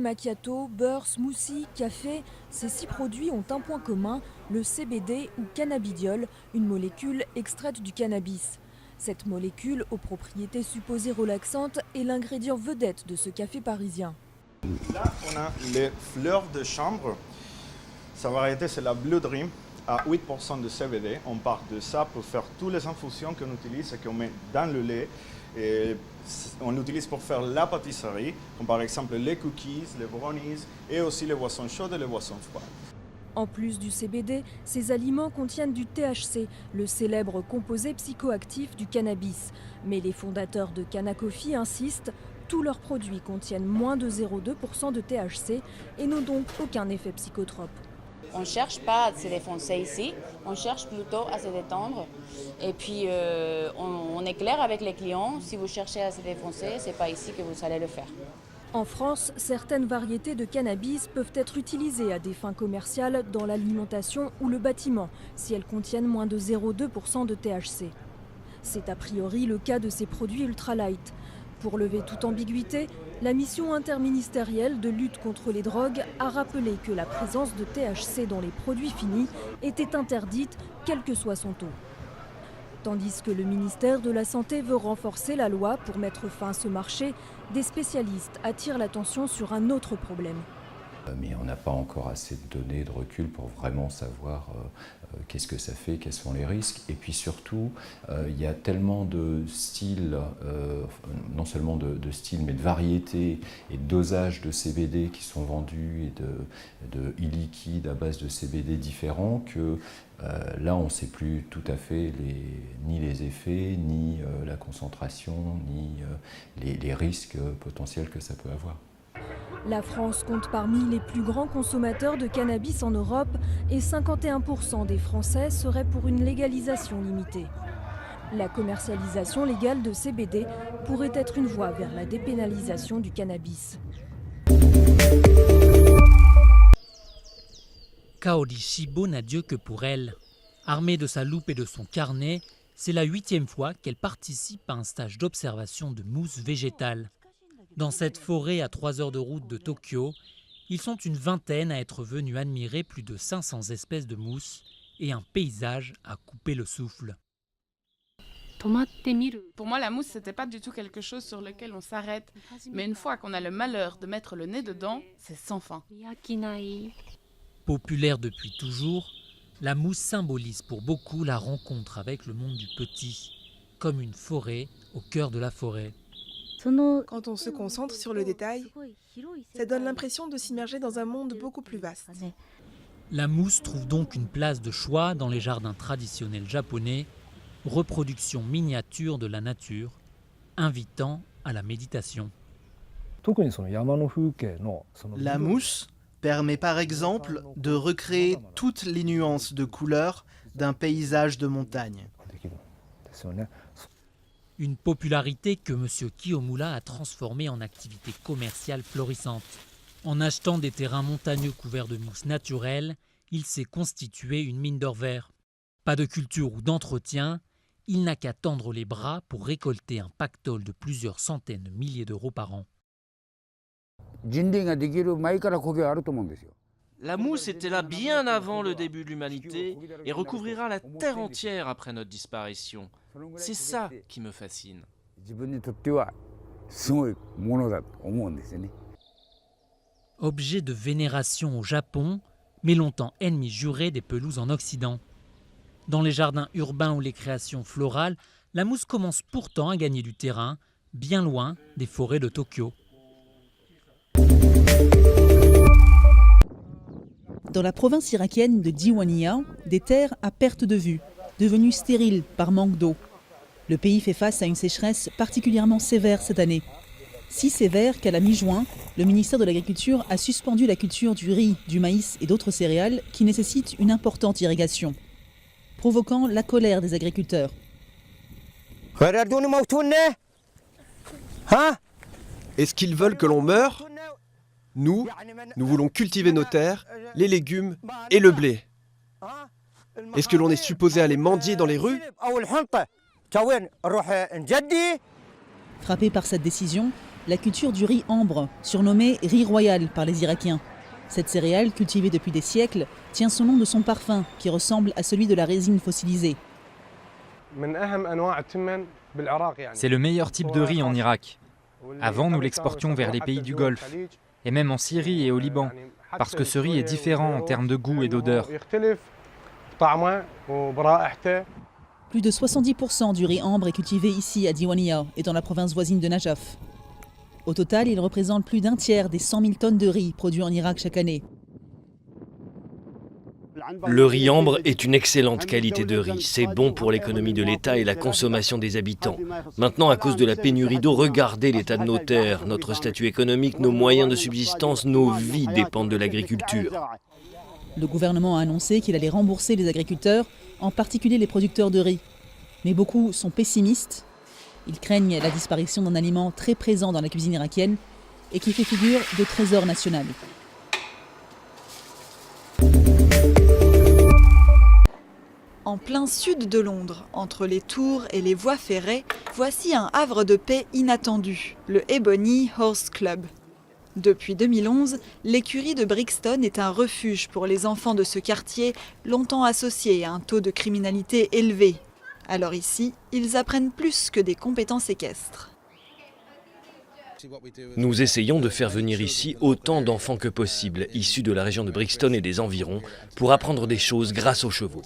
macchiato, beurre, smoothie, café, ces 6 produits ont un point commun, le CBD ou cannabidiol, une molécule extraite du cannabis. Cette molécule, aux propriétés supposées relaxantes, est l'ingrédient vedette de ce café parisien. Là, on a les fleurs de chambre. Sa variété, c'est la Blue Dream, à 8% de CBD. On part de ça pour faire toutes les infusions qu'on utilise et qu'on met dans le lait. Et on l'utilise pour faire la pâtisserie, comme par exemple les cookies, les brownies et aussi les boissons chaudes et les boissons froides. En plus du CBD, ces aliments contiennent du THC, le célèbre composé psychoactif du cannabis. Mais les fondateurs de Canna Coffee insistent, tous leurs produits contiennent moins de 0,2% de THC et n'ont donc aucun effet psychotrope. On ne cherche pas à se défoncer ici, on cherche plutôt à se détendre. Et puis on est clair avec les clients, si vous cherchez à se défoncer, ce n'est pas ici que vous allez le faire. En France, certaines variétés de cannabis peuvent être utilisées à des fins commerciales dans l'alimentation ou le bâtiment, si elles contiennent moins de 0,2% de THC. C'est a priori le cas de ces produits ultralight. Pour lever toute ambiguïté, la mission interministérielle de lutte contre les drogues a rappelé que la présence de THC dans les produits finis était interdite, quel que soit son taux. Tandis que le ministère de la Santé veut renforcer la loi pour mettre fin à ce marché, des spécialistes attirent l'attention sur un autre problème. Mais on n'a pas encore assez de données, de recul pour vraiment savoir qu'est-ce que ça fait, quels sont les risques. Et puis surtout, il y a tellement de styles, non seulement de styles, mais de variétés et de dosages de CBD qui sont vendus et de e-liquide à base de CBD différents que là, on ne sait plus tout à fait ni les effets, ni la concentration, ni les risques potentiels que ça peut avoir. La France compte parmi les plus grands consommateurs de cannabis en Europe et 51% des Français seraient pour une légalisation limitée. La commercialisation légale de CBD pourrait être une voie vers la dépénalisation du cannabis. Kaori Shibo n'a Dieu que pour elle. Armée de sa loupe et de son carnet, c'est la 8e fois qu'elle participe à un stage d'observation de mousse végétale. Dans cette forêt à 3 heures de route de Tokyo, ils sont une vingtaine à être venus admirer plus de 500 espèces de mousses et un paysage à couper le souffle. Pour moi, la mousse, c'était pas du tout quelque chose sur lequel on s'arrête. Mais une fois qu'on a le malheur de mettre le nez dedans, c'est sans fin. Populaire depuis toujours, la mousse symbolise pour beaucoup la rencontre avec le monde du petit, comme une forêt au cœur de la forêt. Quand on se concentre sur le détail, ça donne l'impression de s'immerger dans un monde beaucoup plus vaste. La mousse trouve donc une place de choix dans les jardins traditionnels japonais, reproduction miniature de la nature, invitant à la méditation. La mousse permet par exemple de recréer toutes les nuances de couleurs d'un paysage de montagne. Une popularité que M. Kiyomura a transformée en activité commerciale florissante. En achetant des terrains montagneux couverts de mousse naturelle, il s'est constitué une mine d'or vert. Pas de culture ou d'entretien, il n'a qu'à tendre les bras pour récolter un pactole de plusieurs centaines de milliers d'euros par an. La mousse était là bien avant le début de l'humanité et recouvrira la terre entière après notre disparition. C'est ça qui me fascine. Objet de vénération au Japon, mais longtemps ennemi juré des pelouses en Occident. Dans les jardins urbains ou les créations florales, la mousse commence pourtant à gagner du terrain, bien loin des forêts de Tokyo. Dans la province irakienne de Diwania, des terres à perte de vue, devenues stériles par manque d'eau. Le pays fait face à une sécheresse particulièrement sévère cette année. Si sévère qu'à la mi-juin, le ministère de l'Agriculture a suspendu la culture du riz, du maïs et d'autres céréales qui nécessitent une importante irrigation, provoquant la colère des agriculteurs. Est-ce qu'ils veulent que l'on meure ? Nous voulons cultiver nos terres, les légumes et le blé. Est-ce que l'on est supposé aller mendier dans les rues ? Frappés par cette décision, la culture du riz ambre, surnommé riz royal par les Irakiens. Cette céréale, cultivée depuis des siècles, tient son nom de son parfum, qui ressemble à celui de la résine fossilisée. C'est le meilleur type de riz en Irak. Avant, nous l'exportions vers les pays du Golfe, et même en Syrie et au Liban, parce que ce riz est différent en termes de goût et d'odeur. Plus de 70% du riz ambre est cultivé ici à Diwania et dans la province voisine de Najaf. Au total, il représente plus d'un tiers des 100 000 tonnes de riz produits en Irak chaque année. Le riz ambre est une excellente qualité de riz. C'est bon pour l'économie de l'État et la consommation des habitants. Maintenant, à cause de la pénurie d'eau, regardez l'état de nos terres, notre statut économique, nos moyens de subsistance, nos vies dépendent de l'agriculture. Le gouvernement a annoncé qu'il allait rembourser les agriculteurs, en particulier les producteurs de riz. Mais beaucoup sont pessimistes. Ils craignent la disparition d'un aliment très présent dans la cuisine irakienne et qui fait figure de trésor national. En plein sud de Londres, entre les tours et les voies ferrées, voici un havre de paix inattendu, le Ebony Horse Club. Depuis 2011, l'écurie de Brixton est un refuge pour les enfants de ce quartier, longtemps associé à un taux de criminalité élevé. Alors ici, ils apprennent plus que des compétences équestres. Nous essayons de faire venir ici autant d'enfants que possible, issus de la région de Brixton et des environs, pour apprendre des choses grâce aux chevaux.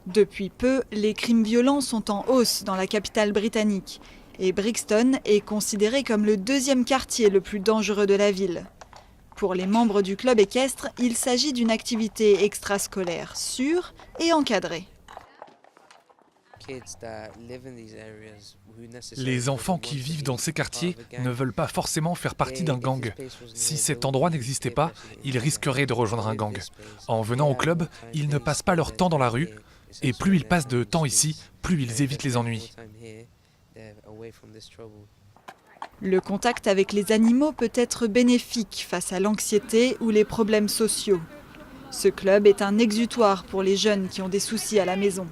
Depuis peu, les crimes violents sont en hausse dans la capitale britannique et Brixton est considéré comme le deuxième quartier le plus dangereux de la ville. Pour les membres du club équestre, il s'agit d'une activité extrascolaire sûre et encadrée. Les enfants qui vivent dans ces quartiers ne veulent pas forcément faire partie d'un gang. Si cet endroit n'existait pas, ils risqueraient de rejoindre un gang. En venant au club, ils ne passent pas leur temps dans la rue. Et plus ils passent de temps ici, plus ils évitent les ennuis. Le contact avec les animaux peut être bénéfique face à l'anxiété ou les problèmes sociaux. Ce club est un exutoire pour les jeunes qui ont des soucis à la maison.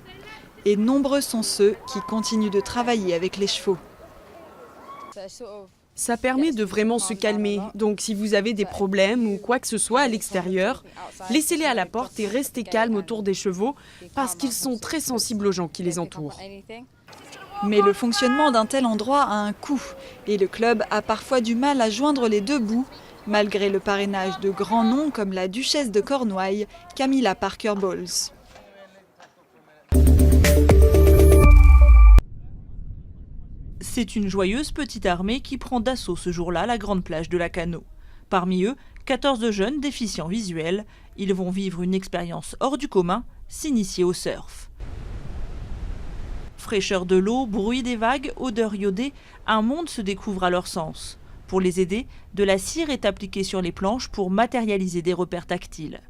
Et nombreux sont ceux qui continuent de travailler avec les chevaux. Ça permet de vraiment se calmer. Donc si vous avez des problèmes ou quoi que ce soit à l'extérieur, laissez-les à la porte et restez calme autour des chevaux parce qu'ils sont très sensibles aux gens qui les entourent. Mais le fonctionnement d'un tel endroit a un coût et le club a parfois du mal à joindre les deux bouts, malgré le parrainage de grands noms comme la duchesse de Cornouailles, Camilla Parker Bowles. C'est une joyeuse petite armée qui prend d'assaut ce jour-là la grande plage de la Cano. Parmi eux, 14 jeunes déficients visuels. Ils vont vivre une expérience hors du commun, s'initier au surf. Fraîcheur de l'eau, bruit des vagues, odeur iodée, un monde se découvre à leur sens. Pour les aider, de la cire est appliquée sur les planches pour matérialiser des repères tactiles.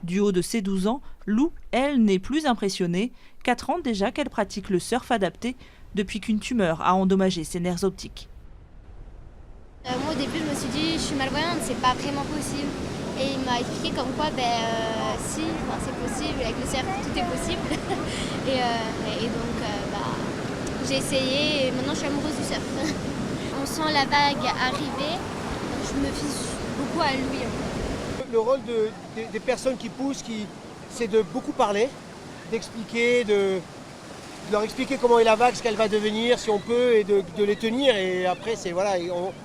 Du haut de ses 12 ans, Lou, elle, n'est plus impressionnée. 4 ans déjà qu'elle pratique le surf adapté depuis qu'une tumeur a endommagé ses nerfs optiques. Moi au début je me suis dit je suis malvoyante, c'est pas vraiment possible. Et il m'a expliqué comme quoi si, c'est possible, avec le surf tout est possible. et donc j'ai essayé et maintenant je suis amoureuse du surf. On sent la vague arriver, je me fie beaucoup à lui. Le rôle des personnes qui poussent, c'est de beaucoup parler, d'expliquer, de leur expliquer comment est la vague, ce qu'elle va devenir, si on peut, et de les tenir. Et après,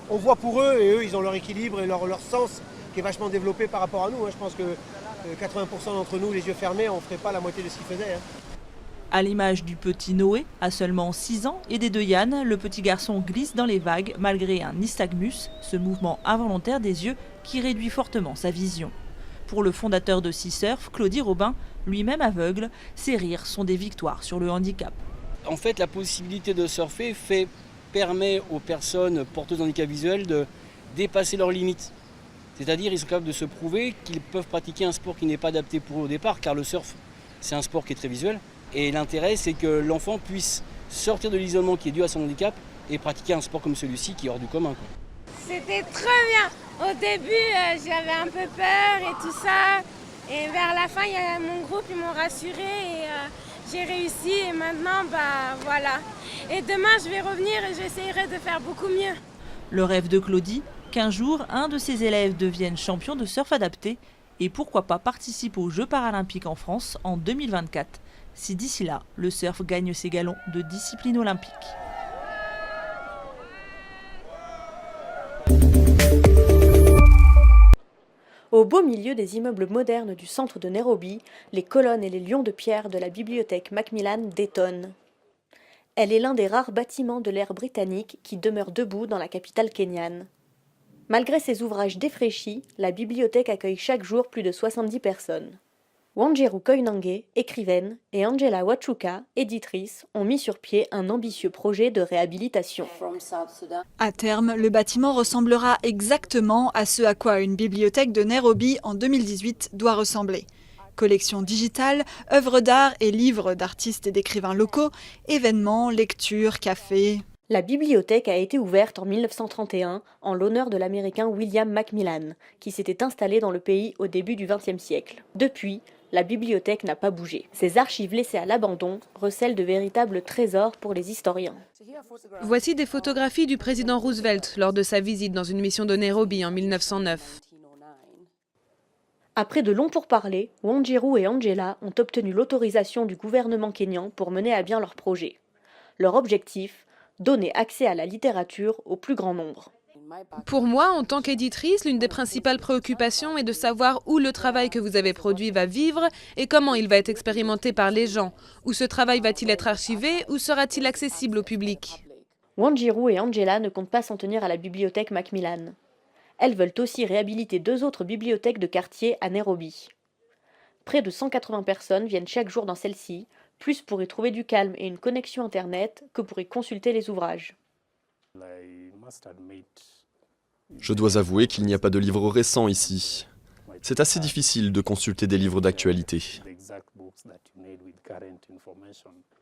on voit pour eux, et eux, ils ont leur équilibre et leur sens qui est vachement développé par rapport à nous. Je pense que 80% d'entre nous, les yeux fermés, on ne ferait pas la moitié de ce qu'ils faisaient. À l'image du petit Noé, à seulement 6 ans, et des deux Yann, le petit garçon glisse dans les vagues malgré un nystagmus, ce mouvement involontaire des yeux qui réduit fortement sa vision. Pour le fondateur de Sea Surf, Claudie Robin, lui-même aveugle, ses rires sont des victoires sur le handicap. En fait, la possibilité de surfer permet aux personnes porteuses de handicap visuel de dépasser leurs limites. C'est-à-dire ils sont capables de se prouver qu'ils peuvent pratiquer un sport qui n'est pas adapté pour eux au départ, car le surf, c'est un sport qui est très visuel. Et l'intérêt, c'est que l'enfant puisse sortir de l'isolement qui est dû à son handicap et pratiquer un sport comme celui-ci qui est hors du commun. C'était très bien. Au début, j'avais un peu peur et tout ça. Et vers la fin, il y a mon groupe, ils m'ont rassurée et j'ai réussi et maintenant, voilà. Et demain, je vais revenir et j'essaierai de faire beaucoup mieux. Le rêve de Claudie, qu'un jour, un de ses élèves devienne champion de surf adapté et pourquoi pas participe aux Jeux paralympiques en France en 2024, si d'ici là, le surf gagne ses galons de discipline olympique. Au beau milieu des immeubles modernes du centre de Nairobi, les colonnes et les lions de pierre de la bibliothèque Macmillan détonnent. Elle est l'un des rares bâtiments de l'ère britannique qui demeure debout dans la capitale kenyane. Malgré ses ouvrages défraîchis, la bibliothèque accueille chaque jour plus de 70 personnes. Wanjiru Koinange, écrivaine, et Angela Wachuka, éditrice, ont mis sur pied un ambitieux projet de réhabilitation. À terme, le bâtiment ressemblera exactement à ce à quoi une bibliothèque de Nairobi en 2018 doit ressembler. Collection digitale, œuvres d'art et livres d'artistes et d'écrivains locaux, événements, lectures, cafés. La bibliothèque a été ouverte en 1931 en l'honneur de l'Américain William Macmillan, qui s'était installé dans le pays au début du XXe siècle. Depuis, la bibliothèque n'a pas bougé. Ses archives laissées à l'abandon recèlent de véritables trésors pour les historiens. Voici des photographies du président Roosevelt lors de sa visite dans une mission de Nairobi en 1909. Après de longs pourparlers, Wanjiru et Angela ont obtenu l'autorisation du gouvernement kényan pour mener à bien leur projet. Leur objectif, donner accès à la littérature au plus grand nombre. Pour moi, en tant qu'éditrice, l'une des principales préoccupations est de savoir où le travail que vous avez produit va vivre et comment il va être expérimenté par les gens. Où ce travail va-t-il être archivé ou sera-t-il accessible au public? Wanjiru et Angela ne comptent pas s'en tenir à la bibliothèque Macmillan. Elles veulent aussi réhabiliter 2 autres bibliothèques de quartier à Nairobi. Près de 180 personnes viennent chaque jour dans celle-ci, plus pour y trouver du calme et une connexion Internet que pour y consulter les ouvrages. Je dois avouer qu'il n'y a pas de livres récents ici. C'est assez difficile de consulter des livres d'actualité.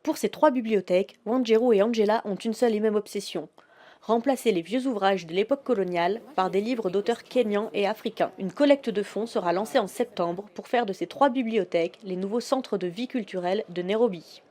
Pour ces 3 bibliothèques, Wanjiru et Angela ont une seule et même obsession. Remplacer les vieux ouvrages de l'époque coloniale par des livres d'auteurs kényans et africains. Une collecte de fonds sera lancée en septembre pour faire de ces 3 bibliothèques les nouveaux centres de vie culturelle de Nairobi.